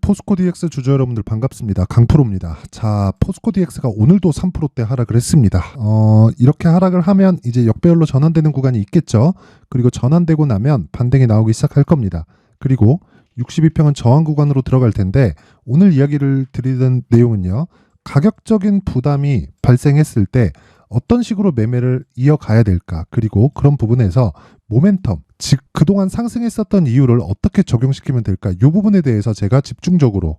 포스코 DX 주주 여러분들 반갑습니다. 강프로입니다. 자, 포스코 DX가 오늘도 3%대 하락을 했습니다. 이렇게 하락을 하면 이제 역배열로 전환되는 구간이 있겠죠. 그리고 전환되고 나면 반등이 나오기 시작할 겁니다. 그리고 62평은 저항 구간으로 들어갈 텐데 오늘 이야기를 드리는 내용은요. 가격적인 부담이 발생했을 때 어떤 식으로 매매를 이어가야 될까? 그리고 그런 부분에서 모멘텀, 즉 그동안 상승했었던 이유를 어떻게 적용시키면 될까? 이 부분에 대해서 제가 집중적으로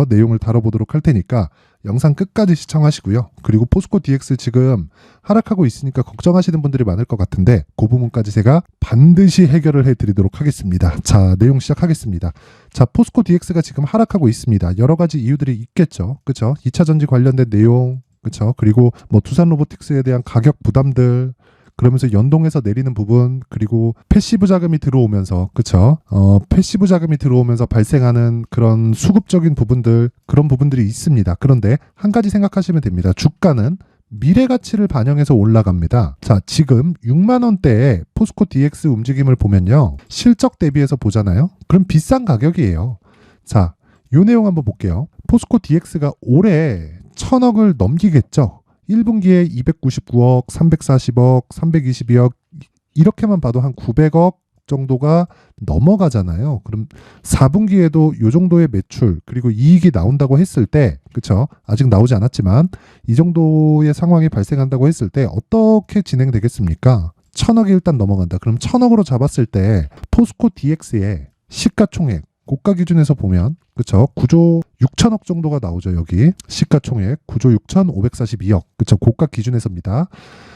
내용을 다뤄보도록 할 테니까 영상 끝까지 시청하시고요. 그리고 포스코 DX 지금 하락하고 있으니까 걱정하시는 분들이 많을 것 같은데 그 부분까지 제가 반드시 해결을 해드리도록 하겠습니다. 자, 내용 시작하겠습니다. 자, 포스코 DX가 지금 하락하고 있습니다. 여러 가지 이유들이 있겠죠. 그렇죠? 2차전지 관련된 내용, 그렇죠? 그리고 뭐 두산 로보틱스에 대한 가격 부담들, 그러면서 연동해서 내리는 부분, 그리고 패시브 자금이 들어오면서, 그쵸? 패시브 자금이 들어오면서 발생하는 그런 수급적인 부분들, 그런 부분들이 있습니다. 그런데 한 가지 생각하시면 됩니다. 주가는 미래 가치를 반영해서 올라갑니다. 자, 지금 6만 원대의 포스코 DX 움직임을 보면요. 실적 대비해서 보잖아요. 그럼 비싼 가격이에요. 자, 요 내용 한번 볼게요. 포스코 DX가 올해 1000억을 넘기겠죠. 1분기에 299억, 340억, 322억 이렇게만 봐도 한 900억 정도가 넘어가잖아요. 그럼 4분기에도 이 정도의 매출 그리고 이익이 나온다고 했을 때, 그쵸? 아직 나오지 않았지만 이 정도의 상황이 발생한다고 했을 때 어떻게 진행되겠습니까? 1000억이 일단 넘어간다. 그럼 1000억으로 잡았을 때 포스코 DX의 시가총액 고가 기준에서 보면, 그쵸? 9조 6천억 정도가 나오죠. 여기 시가총액 9조 6,542억. 그쵸? 고가 기준에서입니다.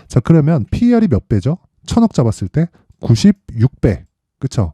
자, 그러면 PER이 몇 배죠? 1000억 잡았을 때 96배. 그쵸?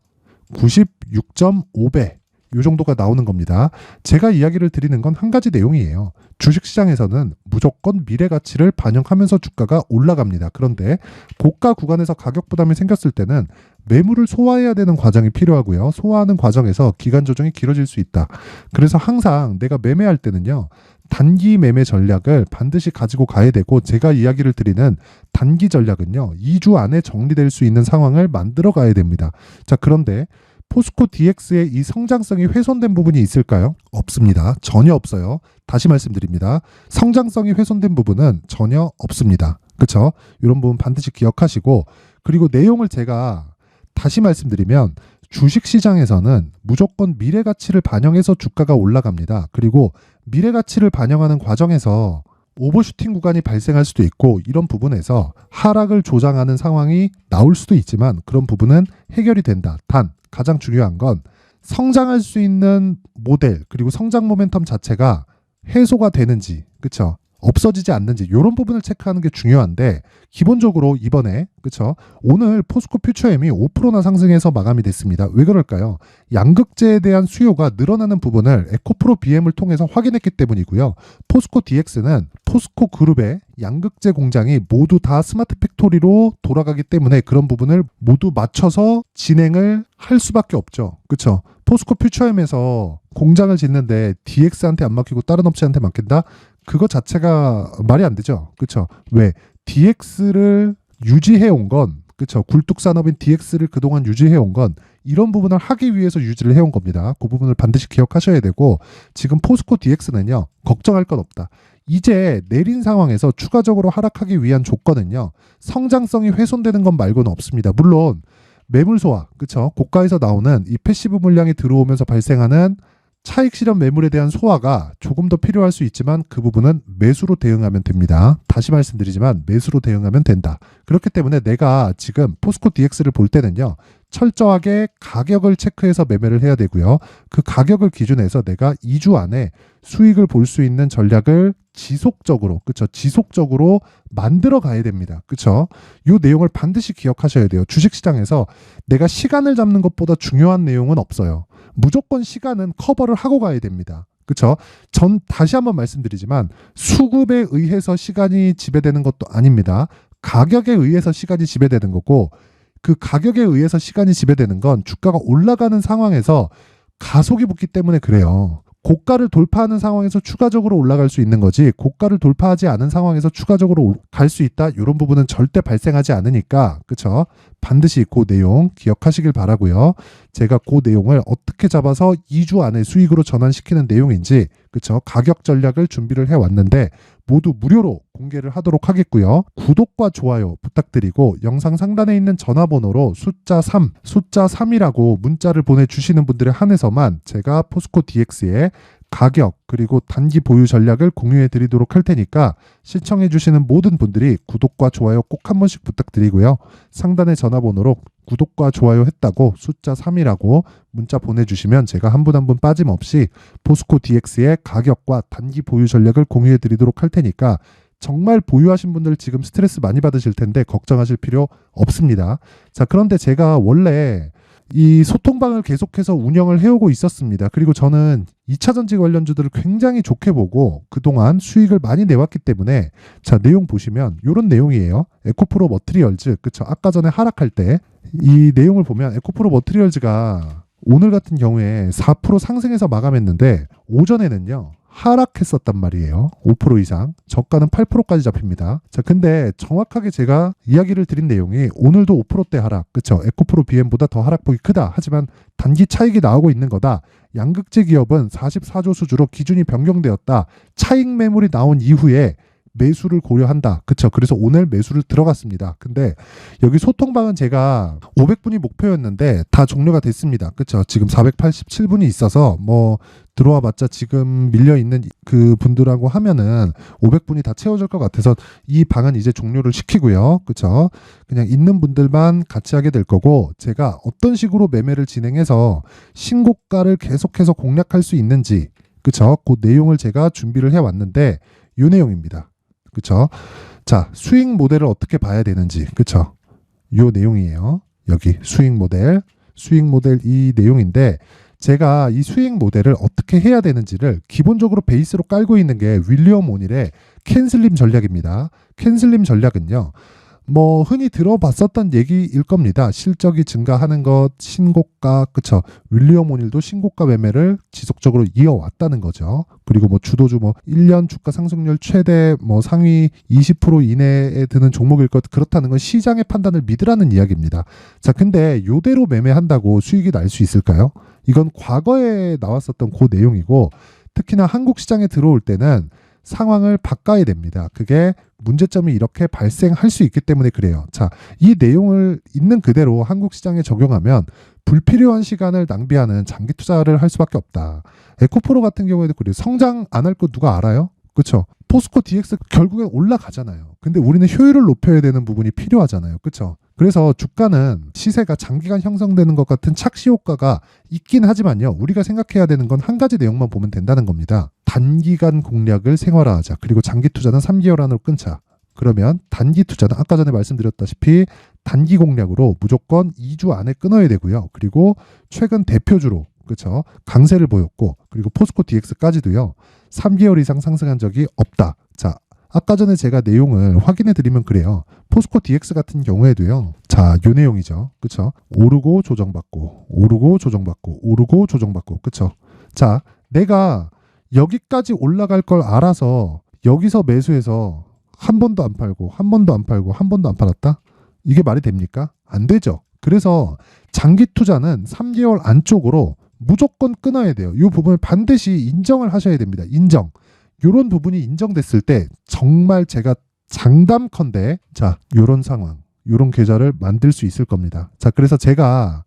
96.5배. 이 정도가 나오는 겁니다. 제가 이야기를 드리는 건 한 가지 내용이에요. 주식시장에서는 무조건 미래 가치를 반영하면서 주가가 올라갑니다. 그런데 고가 구간에서 가격 부담이 생겼을 때는 매물을 소화해야 되는 과정이 필요하고요. 소화하는 과정에서 기간 조정이 길어질 수 있다. 그래서 항상 내가 매매할 때는요. 단기 매매 전략을 반드시 가지고 가야 되고, 제가 이야기를 드리는 단기 전략은요. 2주 안에 정리될 수 있는 상황을 만들어 가야 됩니다. 자, 그런데 포스코 DX의 이 성장성이 훼손된 부분이 있을까요? 없습니다. 전혀 없어요. 다시 말씀드립니다. 성장성이 훼손된 부분은 전혀 없습니다. 그렇죠? 이런 부분 반드시 기억하시고, 그리고 내용을 제가 다시 말씀드리면 주식시장에서는 무조건 미래 가치를 반영해서 주가가 올라갑니다. 그리고 미래 가치를 반영하는 과정에서 오버슈팅 구간이 발생할 수도 있고, 이런 부분에서 하락을 조장하는 상황이 나올 수도 있지만 그런 부분은 해결이 된다. 단 가장 중요한 건 성장할 수 있는 모델 그리고 성장 모멘텀 자체가 해소가 되는지, 그쵸? 없어지지 않는지 이런 부분을 체크하는 게 중요한데, 기본적으로 이번에 그쵸? 오늘 포스코 퓨처엠이 5%나 상승해서 마감이 됐습니다. 왜 그럴까요? 양극재에 대한 수요가 늘어나는 부분을 에코프로 BM을 통해서 확인했기 때문이고요. 포스코 DX는 포스코 그룹의 양극재 공장이 모두 다 스마트 팩토리로 돌아가기 때문에 그런 부분을 모두 맞춰서 진행을 할 수밖에 없죠. 그쵸? 포스코 퓨처엠에서 공장을 짓는데 DX한테 안 맡기고 다른 업체한테 맡긴다? 그거 자체가 말이 안 되죠. 그쵸? 왜? DX를 유지해온 건, 그쵸? 굴뚝산업인 DX를 그동안 유지해온 건 이런 부분을 하기 위해서 유지를 해온 겁니다. 그 부분을 반드시 기억하셔야 되고, 지금 포스코 DX는요, 걱정할 건 없다. 이제 내린 상황에서 추가적으로 하락하기 위한 조건은요, 성장성이 훼손되는 것 말고는 없습니다. 물론 매물 소화, 그쵸? 고가에서 나오는 이 패시브 물량이 들어오면서 발생하는 차익 실현 매물에 대한 소화가 조금 더 필요할 수 있지만 그 부분은 매수로 대응하면 됩니다. 다시 말씀드리지만 매수로 대응하면 된다. 그렇기 때문에 내가 지금 포스코 DX를 볼 때는요. 철저하게 가격을 체크해서 매매를 해야 되고요. 그 가격을 기준해서 내가 2주 안에 수익을 볼 수 있는 전략을 지속적으로, 그쵸? 지속적으로 만들어 가야 됩니다. 그쵸? 이 내용을 반드시 기억하셔야 돼요. 주식시장에서 내가 시간을 잡는 것보다 중요한 내용은 없어요. 무조건 시간은 커버를 하고 가야 됩니다. 그쵸? 전 다시 한번 말씀드리지만 수급에 의해서 시간이 지배되는 것도 아닙니다. 가격에 의해서 시간이 지배되는 거고, 그 가격에 의해서 시간이 지배되는 건 주가가 올라가는 상황에서 가속이 붙기 때문에 그래요. 고가를 돌파하는 상황에서 추가적으로 올라갈 수 있는 거지 고가를 돌파하지 않은 상황에서 추가적으로 갈 수 있다 이런 부분은 절대 발생하지 않으니까 그쵸? 반드시 그 내용 기억하시길 바라고요. 제가 그 내용을 어떻게 잡아서 2주 안에 수익으로 전환시키는 내용인지 그쵸? 가격 전략을 준비를 해왔는데 모두 무료로 공개를 하도록 하겠고요. 구독과 좋아요 부탁드리고 영상 상단에 있는 전화번호로 숫자 3이라고 문자를 보내주시는 분들에 한해서만 제가 포스코 DX의 가격 그리고 단기 보유 전략을 공유해 드리도록 할 테니까 시청해 주시는 모든 분들이 구독과 좋아요 꼭 한 번씩 부탁드리고요. 상단의 전화번호로 구독과 좋아요 했다고 숫자 3이라고 문자 보내주시면 제가 한 분 한 분 빠짐없이 포스코 DX의 가격과 단기 보유 전략을 공유해 드리도록 할 테니까 정말 보유하신 분들 지금 스트레스 많이 받으실 텐데 걱정하실 필요 없습니다. 자, 그런데 제가 원래 이 소통방을 계속해서 운영을 해오고 있었습니다. 그리고 저는 2차전지 관련주들을 굉장히 좋게 보고 그동안 수익을 많이 내왔기 때문에 자, 내용 보시면 이런 내용이에요. 에코프로 머트리얼즈 그쵸? 아까 전에 하락할 때 이 내용을 보면 에코프로 머트리얼즈가 오늘 같은 경우에 4% 상승해서 마감했는데 오전에는요 하락했었단 말이에요. 5% 이상 저가는 8%까지 잡힙니다. 자, 근데 정확하게 제가 이야기를 드린 내용이 오늘도 5%대 하락 그쵸? 에코프로 BM보다 더 하락폭이 크다. 하지만 단기 차익이 나오고 있는 거다. 양극재 기업은 44조 수주로 기준이 변경되었다. 차익 매물이 나온 이후에 매수를 고려한다. 그쵸? 그래서 오늘 매수를 들어갔습니다. 근데 여기 소통방은 제가 500분이 목표였는데 다 종료가 됐습니다. 그쵸? 지금 487분이 있어서 뭐 들어와 봤자 지금 밀려있는 그 분들하고 하면은 500분이 다 채워질 것 같아서 이 방은 이제 종료를 시키고요. 그쵸? 그냥 있는 분들만 같이 하게 될 거고 제가 어떤 식으로 매매를 진행해서 신고가를 계속해서 공략할 수 있는지 그쵸? 그 내용을 제가 준비를 해왔는데 이 내용입니다. 그쵸? 자, 수익 모델을 어떻게 봐야 되는지, 그쵸? 요 내용이에요. 여기 수익 모델 이 내용인데 제가 이 수익 모델을 어떻게 해야 되는지를 기본적으로 베이스로 깔고 있는 게 윌리엄 오닐의 캔슬림 전략입니다. 캔슬림 전략은요. 뭐 흔히 들어봤었던 얘기일 겁니다. 실적이 증가하는 것, 신고가, 그쵸? 윌리엄 오닐도 신고가 매매를 지속적으로 이어왔다는 거죠. 그리고 뭐 주도주 뭐 1년 주가 상승률 최대 뭐 상위 20% 이내에 드는 종목일 것 그렇다는 건 시장의 판단을 믿으라는 이야기입니다. 자, 근데 요대로 매매한다고 수익이 날 수 있을까요? 이건 과거에 나왔었던 그 내용이고 특히나 한국 시장에 들어올 때는 상황을 바꿔야 됩니다. 그게 문제점이 이렇게 발생할 수 있기 때문에 그래요. 자, 이 내용을 있는 그대로 한국 시장에 적용하면 불필요한 시간을 낭비하는 장기 투자를 할 수밖에 없다. 에코프로 같은 경우에도 그래요. 성장 안 할 거 누가 알아요? 그렇죠? 포스코 DX 결국엔 올라가잖아요. 근데 우리는 효율을 높여야 되는 부분이 필요하잖아요. 그렇죠? 그래서 주가는 시세가 장기간 형성되는 것 같은 착시 효과가 있긴 하지만요. 우리가 생각해야 되는 건 한 가지 내용만 보면 된다는 겁니다. 단기간 공략을 생활화하자. 그리고 장기 투자는 3개월 안으로 끊자. 그러면 단기 투자는 아까 전에 말씀드렸다시피 단기 공략으로 무조건 2주 안에 끊어야 되고요. 그리고 최근 대표주로 그렇죠? 강세를 보였고 그리고 포스코 DX까지도요. 3개월 이상 상승한 적이 없다. 자, 아까 전에 제가 내용을 확인해 드리면 그래요. 포스코 DX 같은 경우에도요. 자, 요 내용이죠. 그쵸? 오르고 조정받고, 오르고 조정받고, 오르고 조정받고. 그쵸? 자, 내가 여기까지 올라갈 걸 알아서 여기서 매수해서 한 번도 안 팔고, 한 번도 안 팔고, 한 번도 안 팔았다? 이게 말이 됩니까? 안 되죠. 그래서 장기 투자는 3개월 안쪽으로 무조건 끊어야 돼요. 이 부분을 반드시 인정을 하셔야 됩니다. 인정. 이런 부분이 인정됐을 때 정말 제가 장담컨대 자, 요런 상황, 요런 계좌를 만들 수 있을 겁니다. 자, 그래서 제가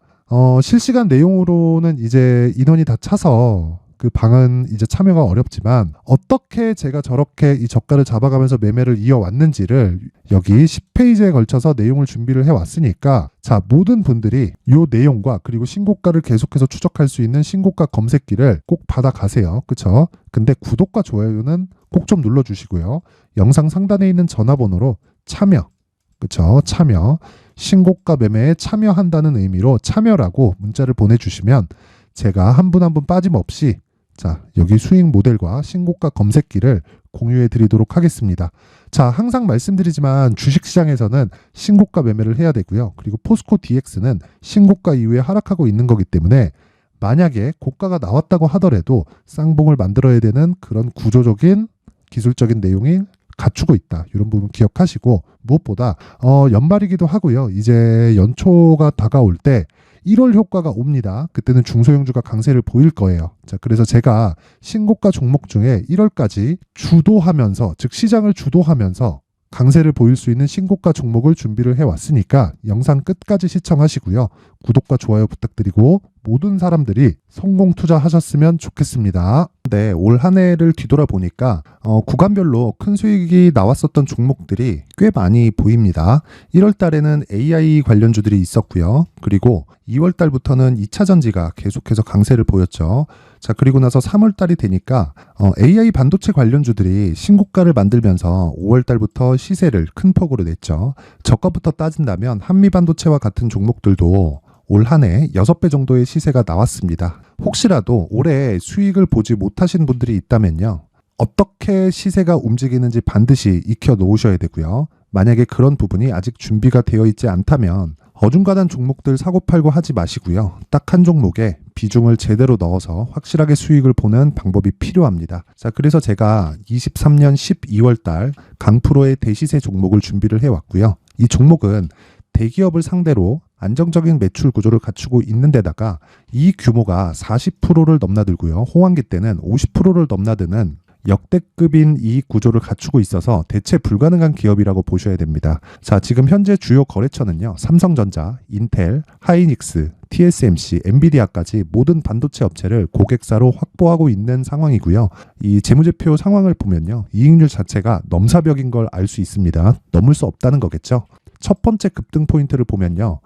실시간 내용으로는 이제 인원이 다 차서 그 방은 이제 참여가 어렵지만 어떻게 제가 저렇게 이 저가를 잡아가면서 매매를 이어왔는지를 여기 10페이지에 걸쳐서 내용을 준비를 해왔으니까 자, 모든 분들이 이 내용과 그리고 신고가를 계속해서 추적할 수 있는 신고가 검색기를 꼭 받아가세요. 그쵸? 근데 구독과 좋아요는 꼭 좀 눌러주시고요. 영상 상단에 있는 전화번호로 참여, 그쵸? 참여, 신고가 매매에 참여한다는 의미로 참여라고 문자를 보내주시면 제가 한 분 한 분 빠짐없이 자, 여기 수익 모델과 신고가 검색기를 공유해 드리도록 하겠습니다. 자, 항상 말씀드리지만 주식시장에서는 신고가 매매를 해야 되고요. 그리고 포스코 DX는 신고가 이후에 하락하고 있는 거기 때문에 만약에 고가가 나왔다고 하더라도 쌍봉을 만들어야 되는 그런 구조적인 기술적인 내용이 갖추고 있다. 이런 부분 기억하시고, 무엇보다 연말이기도 하고요. 이제 연초가 다가올 때 1월 효과가 옵니다. 그때는 중소형주가 강세를 보일 거예요. 자, 그래서 제가 신고가 종목 중에 1월까지 주도하면서, 즉 시장을 주도하면서 강세를 보일 수 있는 신고가 종목을 준비를 해왔으니까 영상 끝까지 시청하시고요. 구독과 좋아요 부탁드리고 모든 사람들이 성공 투자하셨으면 좋겠습니다. 네, 올 한 해를 뒤돌아보니까 구간별로 큰 수익이 나왔었던 종목들이 꽤 많이 보입니다. 1월 달에는 AI 관련주들이 있었고요. 그리고 2월 달부터는 2차 전지가 계속해서 강세를 보였죠. 자, 그리고 나서 3월 달이 되니까 AI 반도체 관련주들이 신고가를 만들면서 5월 달부터 시세를 큰 폭으로 냈죠. 저가부터 따진다면 한미반도체와 같은 종목들도 올 한 해 6배 정도의 시세가 나왔습니다. 혹시라도 올해 수익을 보지 못하신 분들이 있다면요. 어떻게 시세가 움직이는지 반드시 익혀 놓으셔야 되고요. 만약에 그런 부분이 아직 준비가 되어 있지 않다면 어중간한 종목들 사고팔고 하지 마시고요. 딱 한 종목에 비중을 제대로 넣어서 확실하게 수익을 보는 방법이 필요합니다. 자, 그래서 제가 23년 12월 달 강프로의 대시세 종목을 준비를 해왔고요. 이 종목은 대기업을 상대로 안정적인 매출 구조를 갖추고 있는 데다가 이 규모가 40%를 넘나들고요. 호황기 때는 50%를 넘나드는 역대급인 이익 구조를 갖추고 있어서 대체 불가능한 기업이라고 보셔야 됩니다. 자, 지금 현재 주요 거래처는요. 삼성전자, 인텔, 하이닉스, TSMC, 엔비디아까지 모든 반도체 업체를 고객사로 확보하고 있는 상황이고요. 이 재무제표 상황을 보면요. 이익률 자체가 넘사벽인 걸 알 수 있습니다. 넘을 수 없다는 거겠죠. 첫 번째 급등 포인트를 보면요.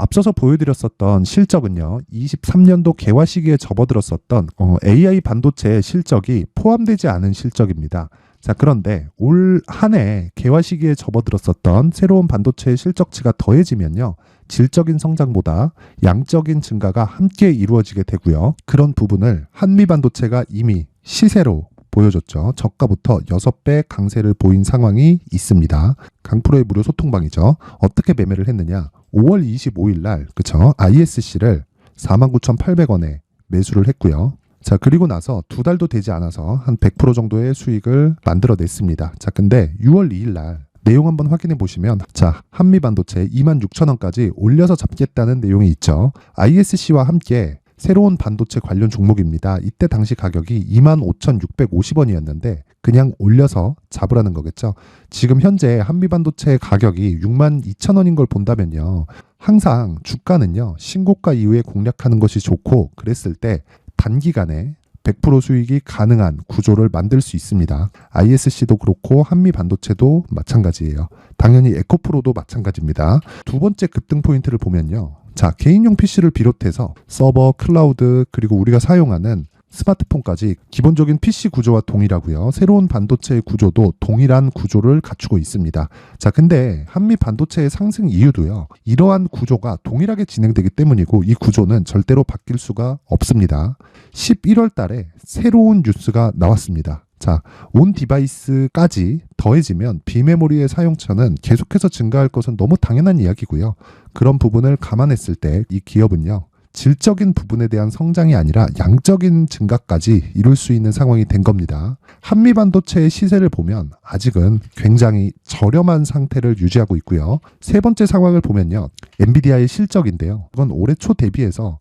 앞서서 보여드렸었던 실적은요. 23년도 개화 시기에 접어들었었던 AI 반도체의 실적이 포함되지 않은 실적입니다. 자, 그런데 올 한 해 개화 시기에 접어들었었던 새로운 반도체의 실적치가 더해지면요. 질적인 성장보다 양적인 증가가 함께 이루어지게 되고요. 그런 부분을 한미반도체가 이미 시세로 보여줬죠. 저가부터 6배 강세를 보인 상황이 있습니다. 강프로의 무료 소통방이죠. 어떻게 매매를 했느냐. 5월 25일 날 그쵸? ISC를 49,800원에 매수를 했고요. 자, 그리고 나서 2달도 되지 않아서 한 100% 정도의 수익을 만들어냈습니다. 자, 근데 6월 2일 날 내용 한번 확인해 보시면 자, 한미반도체 26,000원까지 올려서 잡겠다는 내용이 있죠. ISC와 함께 새로운 반도체 관련 종목입니다. 이때 당시 가격이 25,650원이었는데 그냥 올려서 잡으라는 거겠죠. 지금 현재 한미반도체 가격이 62,000원인 걸 본다면요. 항상 주가는요. 신고가 이후에 공략하는 것이 좋고 그랬을 때 단기간에 100% 수익이 가능한 구조를 만들 수 있습니다. ISC도 그렇고 한미반도체도 마찬가지예요. 당연히 에코프로도 마찬가지입니다. 두 번째 급등 포인트를 보면요. 자, 개인용 PC를 비롯해서 서버, 클라우드, 그리고 우리가 사용하는 스마트폰까지 기본적인 PC 구조와 동일하고요. 새로운 반도체의 구조도 동일한 구조를 갖추고 있습니다. 자, 근데 한미 반도체의 상승 이유도요. 이러한 구조가 동일하게 진행되기 때문이고 이 구조는 절대로 바뀔 수가 없습니다. 11월 달에 새로운 뉴스가 나왔습니다. 자, 온 디바이스까지 더해지면 비메모리의 사용처는 계속해서 증가할 것은 너무 당연한 이야기고요. 그런 부분을 감안했을 때 이 기업은요. 질적인 부분에 대한 성장이 아니라 양적인 증가까지 이룰 수 있는 상황이 된 겁니다. 한미반도체의 시세를 보면 아직은 굉장히 저렴한 상태를 유지하고 있고요. 세 번째 상황을 보면요. 엔비디아의 실적인데요. 이건 올해 초 대비해서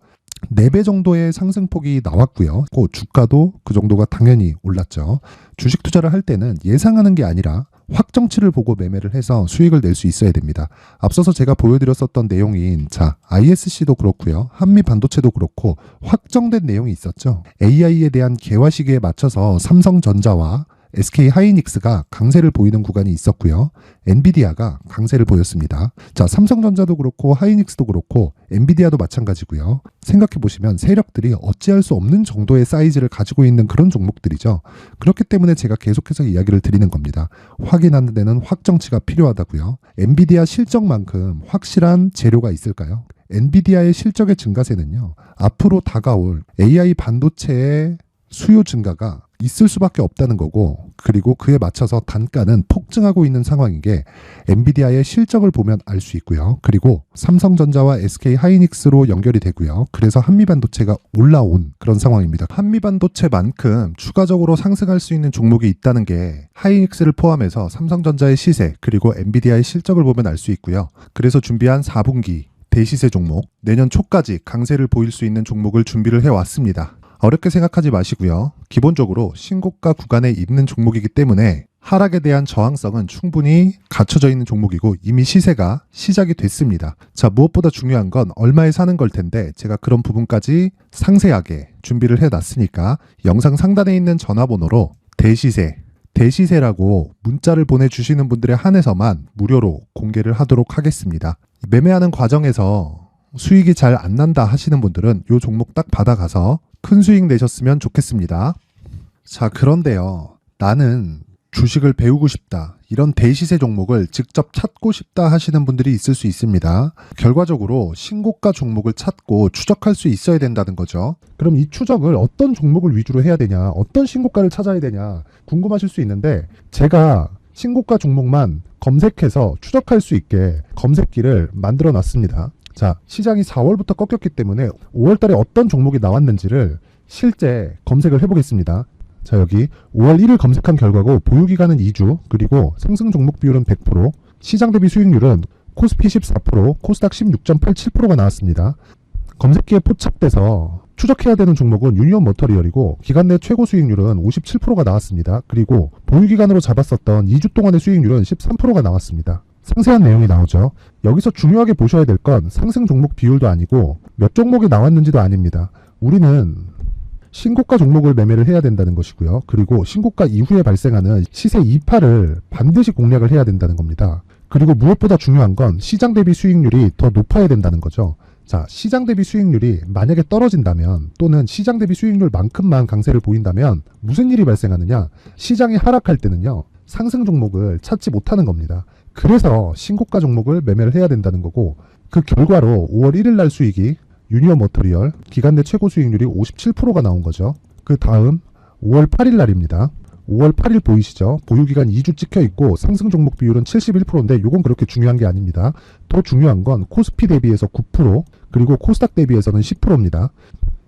4배 정도의 상승폭이 나왔고요. 그 주가도 그 정도가 당연히 올랐죠. 주식 투자를 할 때는 예상하는 게 아니라 확정치를 보고 매매를 해서 수익을 낼 수 있어야 됩니다. 앞서서 제가 보여드렸었던 내용인 자, ISC도 그렇고요. 한미반도체도 그렇고 확정된 내용이 있었죠. AI에 대한 개화 시기에 맞춰서 삼성전자와 SK 하이닉스가 강세를 보이는 구간이 있었고요. 엔비디아가 강세를 보였습니다. 자, 삼성전자도 그렇고 하이닉스도 그렇고 엔비디아도 마찬가지고요. 생각해보시면 세력들이 어찌할 수 없는 정도의 사이즈를 가지고 있는 그런 종목들이죠. 그렇기 때문에 제가 계속해서 이야기를 드리는 겁니다. 확인하는 데는 확정치가 필요하다고요. 엔비디아 실적만큼 확실한 재료가 있을까요? 엔비디아의 실적의 증가세는요. 앞으로 다가올 AI 반도체의 수요 증가가 있을 수밖에 없다는 거고, 그리고 그에 맞춰서 단가는 폭증하고 있는 상황인 게 엔비디아의 실적을 보면 알 수 있고요. 그리고 삼성전자와 SK 하이닉스로 연결이 되고요. 그래서 한미반도체가 올라온 그런 상황입니다. 한미반도체만큼 추가적으로 상승할 수 있는 종목이 있다는 게 하이닉스를 포함해서 삼성전자의 시세 그리고 엔비디아의 실적을 보면 알 수 있고요. 그래서 준비한 4분기 대시세 종목, 내년 초까지 강세를 보일 수 있는 종목을 준비를 해왔습니다. 어렵게 생각하지 마시고요. 기본적으로 신고가 구간에 있는 종목이기 때문에 하락에 대한 저항성은 충분히 갖춰져 있는 종목이고 이미 시세가 시작이 됐습니다. 자, 무엇보다 중요한 건 얼마에 사는 걸 텐데 제가 그런 부분까지 상세하게 준비를 해놨으니까 영상 상단에 있는 전화번호로 대시세라고 문자를 보내주시는 분들에 한해서만 무료로 공개를 하도록 하겠습니다. 매매하는 과정에서 수익이 잘 안 난다 하시는 분들은 이 종목 딱 받아가서 큰 수익 내셨으면 좋겠습니다. 자, 그런데요. 나는 주식을 배우고 싶다. 이런 대시세 종목을 직접 찾고 싶다 하시는 분들이 있을 수 있습니다. 결과적으로 신고가 종목을 찾고 추적할 수 있어야 된다는 거죠. 그럼 이 추적을 어떤 종목을 위주로 해야 되냐, 어떤 신고가를 찾아야 되냐 궁금하실 수 있는데 제가 신고가 종목만 검색해서 추적할 수 있게 검색기를 만들어 놨습니다. 자, 시장이 4월부터 꺾였기 때문에 5월 달에 어떤 종목이 나왔는지를 실제 검색을 해보겠습니다. 자, 여기 5월 1일 검색한 결과고 보유기간은 2주, 그리고 상승 종목 비율은 100%, 시장 대비 수익률은 코스피 14%, 코스닥 16.87%가 나왔습니다. 검색기에 포착돼서 추적해야 되는 종목은 유니온 머터리얼이고 기간 내 최고 수익률은 57%가 나왔습니다. 그리고 보유기간으로 잡았었던 2주 동안의 수익률은 13%가 나왔습니다. 상세한 내용이 나오죠. 여기서 중요하게 보셔야 될 건 상승 종목 비율도 아니고 몇 종목이 나왔는지도 아닙니다. 우리는 신고가 종목을 매매를 해야 된다는 것이고요. 그리고 신고가 이후에 발생하는 시세 이파를 반드시 공략을 해야 된다는 겁니다. 그리고 무엇보다 중요한 건 시장 대비 수익률이 더 높아야 된다는 거죠. 자, 시장 대비 수익률이 만약에 떨어진다면 또는 시장 대비 수익률만큼만 강세를 보인다면 무슨 일이 발생하느냐? 시장이 하락할 때는요. 상승 종목을 찾지 못하는 겁니다. 그래서 신고가 종목을 매매를 해야 된다는 거고 그 결과로 5월 1일 날 수익이 유니온 머터리얼 기간 내 최고 수익률이 57%가 나온 거죠. 그 다음 5월 8일 날입니다. 5월 8일 보이시죠? 보유기간 2주 찍혀 있고 상승 종목 비율은 71%인데 이건 그렇게 중요한 게 아닙니다. 더 중요한 건 코스피 대비해서 9% 그리고 코스닥 대비해서는 10%입니다.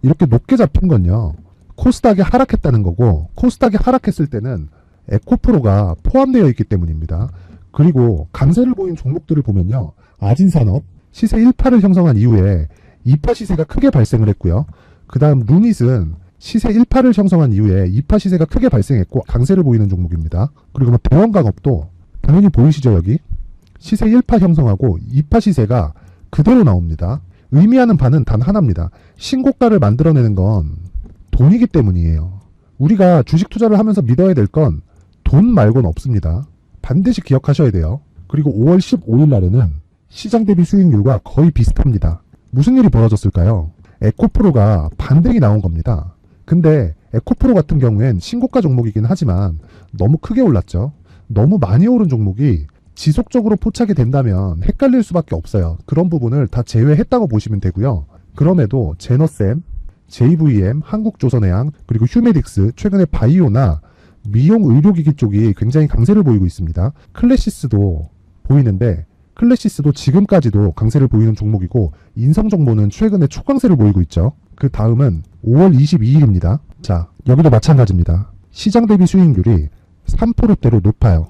이렇게 높게 잡힌 건요. 코스닥이 하락했다는 거고 코스닥이 하락했을 때는 에코프로가 포함되어 있기 때문입니다. 그리고 강세를 보인 종목들을 보면요. 아진산업 시세 1파를 형성한 이후에 2파 시세가 크게 발생을 했고요. 그 다음 루닛은 시세 1파를 형성한 이후에 2파 시세가 크게 발생했고 강세를 보이는 종목입니다. 그리고 뭐 대원강업도 당연히 보이시죠 여기? 시세 1파 형성하고 2파 시세가 그대로 나옵니다. 의미하는 바는 단 하나입니다. 신고가를 만들어내는 건 돈이기 때문이에요. 우리가 주식 투자를 하면서 믿어야 될 건 돈 말고는 없습니다. 반드시 기억하셔야 돼요. 그리고 5월 15일 날에는 시장 대비 수익률과 거의 비슷합니다. 무슨 일이 벌어졌을까요? 에코프로가 반등이 나온 겁니다. 근데 에코프로 같은 경우엔 신고가 종목이긴 하지만 너무 크게 올랐죠. 너무 많이 오른 종목이 지속적으로 포착이 된다면 헷갈릴 수밖에 없어요. 그런 부분을 다 제외했다고 보시면 되고요. 그럼에도 제너셈, JVM, 한국조선해양, 그리고 휴메딕스, 최근에 바이오나 미용 의료기기 쪽이 굉장히 강세를 보이고 있습니다. 클래시스도 보이는데 클래시스도 지금까지도 강세를 보이는 종목이고 인성정보는 최근에 초강세를 보이고 있죠. 그 다음은 5월 22일입니다. 자, 여기도 마찬가지입니다. 시장 대비 수익률이 3%대로 높아요.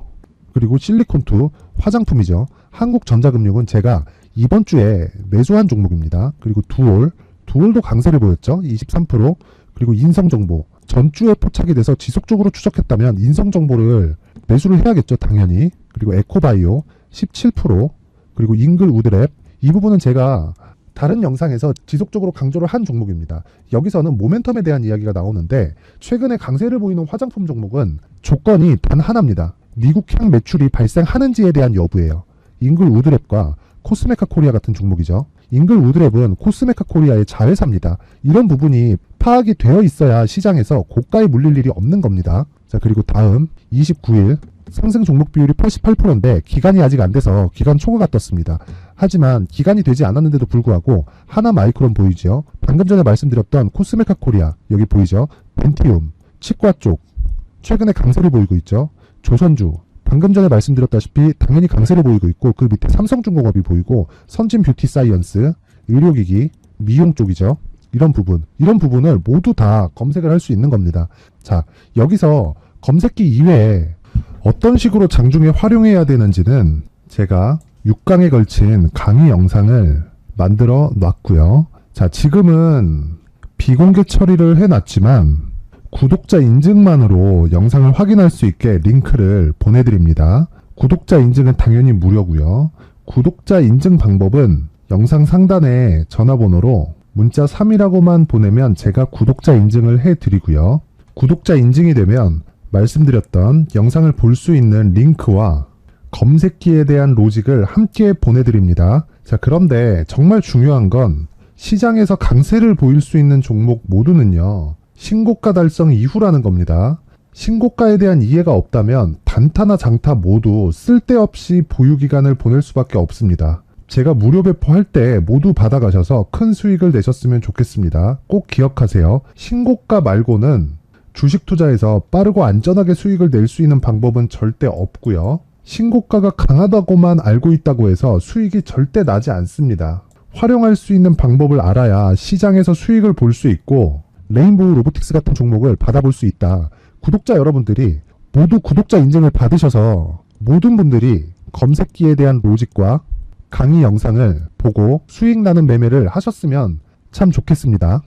그리고 실리콘2 화장품이죠. 한국전자금융은 제가 이번 주에 매수한 종목입니다. 그리고 두올도 강세를 보였죠. 23%. 그리고 인성정보 전주에 포착이 돼서 지속적으로 추적했다면 인성정보를 매수를 해야겠죠. 당연히. 그리고 에코바이오 17%. 그리고 잉글 우드랩 이 부분은 제가 다른 영상에서 지속적으로 강조를 한 종목입니다. 여기서는 모멘텀에 대한 이야기가 나오는데 최근에 강세를 보이는 화장품 종목은 조건이 단 하나입니다. 미국향 매출이 발생하는지에 대한 여부예요. 잉글 우드랩과 코스메카 코리아 같은 종목이죠. 잉글 우드랩은 코스메카 코리아의 자회사입니다. 이런 부분이 파악이 되어 있어야 시장에서 고가에 물릴 일이 없는 겁니다. 자, 그리고 다음 29일 상승 종목 비율이 88%인데 기간이 아직 안 돼서 기간 초과가 떴습니다. 하지만 기간이 되지 않았는데도 불구하고 하나마이크론 보이죠. 방금 전에 말씀드렸던 코스메카 코리아 여기 보이죠. 벤티움 치과 쪽 최근에 강세를 보이고 있죠. 조선주, 방금 전에 말씀드렸다시피 당연히 강세를 보이고 있고 그 밑에 삼성중공업이 보이고 선진 뷰티 사이언스, 의료기기, 미용 쪽이죠. 이런 부분을 모두 다 검색을 할 수 있는 겁니다. 자, 여기서 검색기 이외에 어떤 식으로 장중에 활용해야 되는지는 제가 6강에 걸친 강의 영상을 만들어 놨고요. 자, 지금은 비공개 처리를 해놨지만 구독자 인증만으로 영상을 확인할 수 있게 링크를 보내드립니다. 구독자 인증은 당연히 무료고요. 구독자 인증 방법은 영상 상단에 전화번호로 문자 3이라고만 보내면 제가 구독자 인증을 해드리고요. 구독자 인증이 되면 말씀드렸던 영상을 볼 수 있는 링크와 검색기에 대한 로직을 함께 보내드립니다. 자, 그런데 정말 중요한 건 시장에서 강세를 보일 수 있는 종목 모두는요, 신고가 달성 이후라는 겁니다. 신고가에 대한 이해가 없다면 단타나 장타 모두 쓸데없이 보유기간을 보낼 수밖에 없습니다. 제가 무료 배포할 때 모두 받아가셔서 큰 수익을 내셨으면 좋겠습니다. 꼭 기억하세요. 신고가 말고는 주식 투자에서 빠르고 안전하게 수익을 낼 수 있는 방법은 절대 없고요. 신고가가 강하다고만 알고 있다고 해서 수익이 절대 나지 않습니다. 활용할 수 있는 방법을 알아야 시장에서 수익을 볼 수 있고 레인보우 로보틱스 같은 종목을 받아볼 수 있다. 구독자 여러분들이 모두 구독자 인증을 받으셔서 모든 분들이 검색기에 대한 로직과 강의 영상을 보고 수익 나는 매매를 하셨으면 참 좋겠습니다.